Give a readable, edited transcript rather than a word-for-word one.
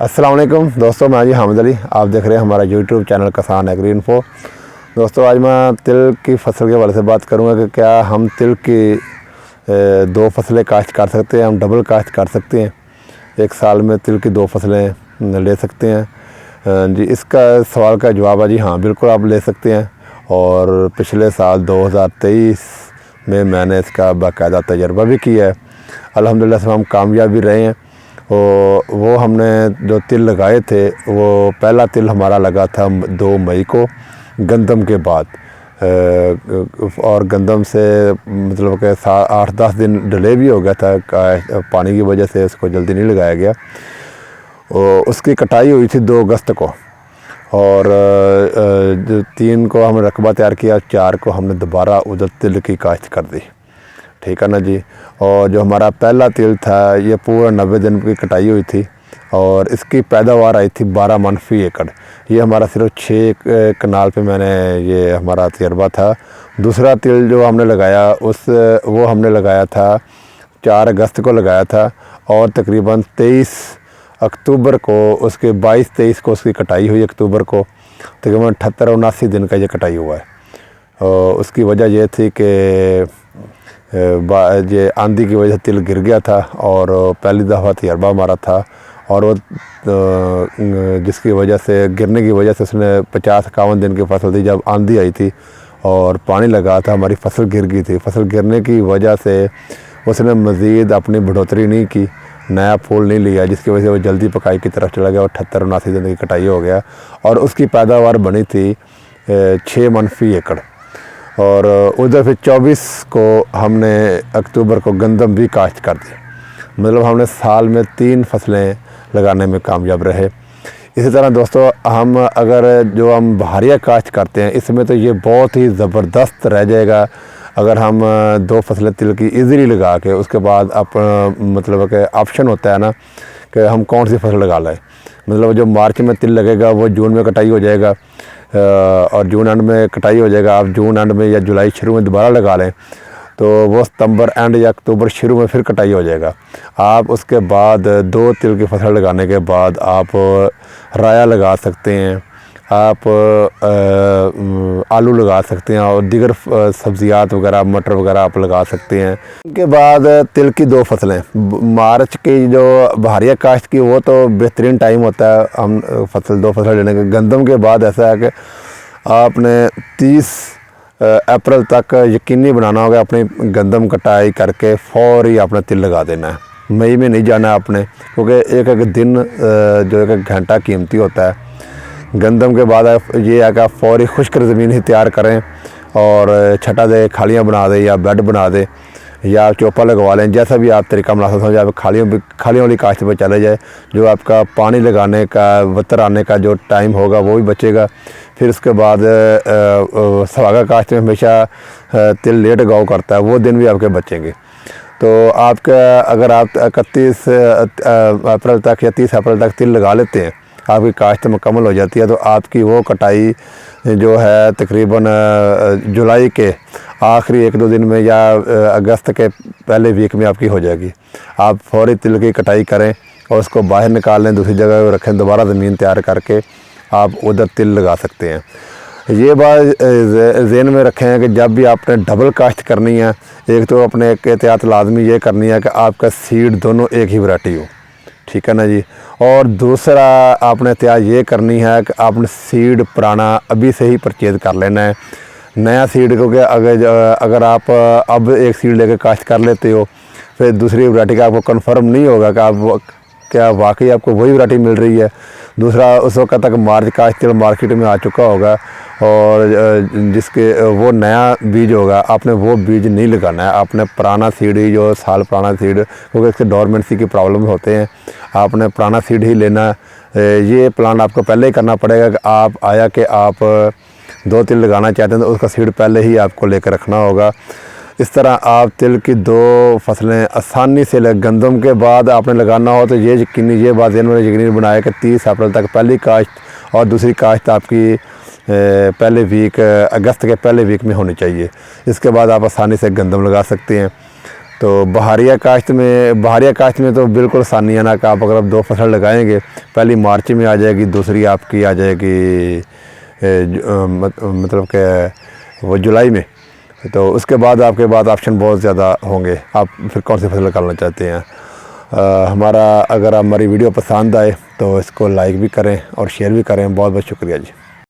अस्सलाम वालेकुम दोस्तों, मैं जी हामिद अली। आप देख रहे हैं हमारा यूट्यूब चैनल किसान एग्री इन्फो। दोस्तों, आज मैं तिल की फसल के बारे से बात करूंगा कि क्या हम तिल की दो फसलें काश्त कर सकते हैं, हम डबल काश्त कर सकते हैं, एक साल में तिल की दो फसलें ले सकते हैं। जी, इसका सवाल का जवाब है जी हाँ, बिल्कुल आप ले सकते हैं। और पिछले साल 2023 में मैंने इसका बाकायदा तजर्बा भी किया है। अल्हम्दुलिल्लाह से हम कामयाब भी रहे हैं। वो हमने जो तिल लगाए थे, वो पहला तिल हमारा लगा था 2 मई को गंदम के बाद। और गंदम से मतलब कि 8-10 दिन डिले भी हो गया था, पानी की वजह से उसको जल्दी नहीं लगाया गया। उसकी कटाई हुई थी 2 अगस्त को, और 3 को हमने रकबा तैयार किया, 4 को हमने दोबारा उधर तिल की काश्त कर दी। ठीक है ना जी। और जो हमारा पहला तिल था, ये पूरा 90 दिन की कटाई हुई थी और इसकी पैदावार आई थी 12 मन फी एकड़। ये हमारा सिर्फ 6 कनाल पे मैंने ये हमारा तजर्बा था। दूसरा तिल जो हमने लगाया वो हमने लगाया था 4 अगस्त को लगाया था, और तकरीबन 23 अक्टूबर को उसके 22-23 को उसकी कटाई हुई। अक्टूबर को तकरीबन 78-79 दिन का ये कटाई हुआ है। और उसकी वजह यह थी कि ये आंधी की वजह से तिल गिर गया था, और पहली दफ़ा तजर्बा हमारा था, और वो जिसकी वजह से गिरने की वजह से उसने 50-51 दिन की फसल थी। जब आंधी आई थी और पानी लगा था, हमारी फसल गिर गई थी। फसल गिरने की वजह से उसने मज़ीद अपनी बढ़ोतरी नहीं की, नया फूल नहीं लिया, जिसकी वजह से वो जल्दी पकाई की तरफ चला गया और 78-79 दिन की कटाई हो गया। और उसकी पैदावार बनी थी 6 मन फी एकड़। और उधर फिर 24 को हमने अक्टूबर को गंदम भी काश्त कर दी। मतलब हमने साल में 3 फसलें लगाने में कामयाब रहे। इसी तरह दोस्तों, हम हम बहारिया काश्त करते हैं, इसमें तो ये बहुत ही ज़बरदस्त रह जाएगा अगर हम 2 फसलें तिल की ईज़िली लगा के उसके बाद मतलब कि ऑप्शन होता है ना कि हम कौन सी फसल लगा लें। मतलब जो मार्च में तिल लगेगा वो जून में कटाई हो जाएगा, और जून एंड में कटाई हो जाएगा। आप जून एंड में या जुलाई शुरू में दोबारा लगा लें तो वो सितंबर एंड या अक्टूबर शुरू में फिर कटाई हो जाएगा। आप उसके बाद 2 तिल की फसल लगाने के बाद आप राया लगा सकते हैं, आप आलू लगा सकते हैं, और दीगर सब्जियात वगैरह, मटर वगैरह आप लगा सकते हैं। उसके बाद तिल की 2 फसलें, मार्च की जो बहारिया काश्त की वो तो बेहतरीन टाइम होता है हम 2 फसल लेने के। गंदम के बाद ऐसा है कि आपने 30 अप्रैल तक यकीनी बनाना होगा अपनी गंदम कटाई करके फौरी आपने तिल लगा देना है। मई में नहीं जाना आपने, क्योंकि एक दिन जो 1 घंटा कीमती होता है। गंदम के बाद ये है कि आप फौरी खुश्क ज़मीन ही तैयार करें और छटा दे, खालियाँ बना दें या बेड बना दें या आप चौपा लगवा लें, जैसा भी आप तरीका मुनासिब समझे। आप खालियों वाली काश्त पर चले जाए, जो आपका पानी लगाने का, वतर आने का जो टाइम होगा वो भी बचेगा। फिर उसके बाद सवागा काश्त में हमेशा तिल लेट गाँव करता है, वो दिन भी आपके बचेंगे। तो आपका अगर आप 31 अप्रैल तक या 30 अप्रैल तक तिल लगा लेते हैं, आपकी काश्त मुकम्मल हो जाती है, तो आपकी वो कटाई जो है तकरीबन जुलाई के आखिरी 1-2 दिन में या अगस्त के पहले वीक में आपकी हो जाएगी। आप फौरी तिल की कटाई करें और उसको बाहर निकाल लें, दूसरी जगह रखें, दोबारा ज़मीन तैयार करके आप उधर तिल लगा सकते हैं। ये बात ज़हन में रखें कि जब भी आपने डबल काश्त करनी है, एक तो अपने एक एहतियात लाजमी ये करनी है कि आपका सीड दोनों एक ही वैरायटी हो। ठीक है ना जी। और दूसरा आपने एहतियात ये करनी है कि आपने सीड पुराना अभी से ही परचेज़ कर लेना है। नया सीड, क्योंकि अगर आप अब एक सीड लेकर काश्त कर लेते हो, फिर दूसरी वैरायटी का आपको कंफर्म नहीं होगा कि आप क्या वाकई आपको वही वैरायटी मिल रही है। दूसरा, उस वक्त तक मार्च काश्त मार्केट में आ चुका होगा, और जिसके वो नया बीज होगा, आपने वो बीज नहीं लगाना है। आपने पुराना सीड ही, जो साल पुराना सीड, क्योंकि इसके डोरमेंसी की प्रॉब्लम होते हैं, आपने पुराना सीड ही लेना। ये प्लान आपको पहले ही करना पड़ेगा कि आप 2 तिल लगाना चाहते हैं तो उसका सीड पहले ही आपको लेकर रखना होगा। इस तरह आप तिल की 2 फसलें आसानी से गंदम के बाद आपने लगाना हो तो ये बात यकीनी बनाए कि 30 अप्रैल तक पहली काश्त और दूसरी काश्त आपकी पहले वीक, अगस्त के पहले वीक में होनी चाहिए। इसके बाद आप आसानी से गंदम लगा सकते हैं। तो बहारिया काश्त में तो बिल्कुल आसानी है ना कि आप अगर 2 फसल लगाएंगे, पहली मार्च में आ जाएगी, दूसरी आपकी आ जाएगी मतलब कि वो जुलाई में। तो उसके बाद आपके बाद ऑप्शन बहुत ज़्यादा होंगे, आप फिर कौन सी फसल करना चाहते हैं। अगर हमारी वीडियो पसंद आए तो इसको लाइक भी करें और शेयर भी करें। बहुत बहुत शुक्रिया जी।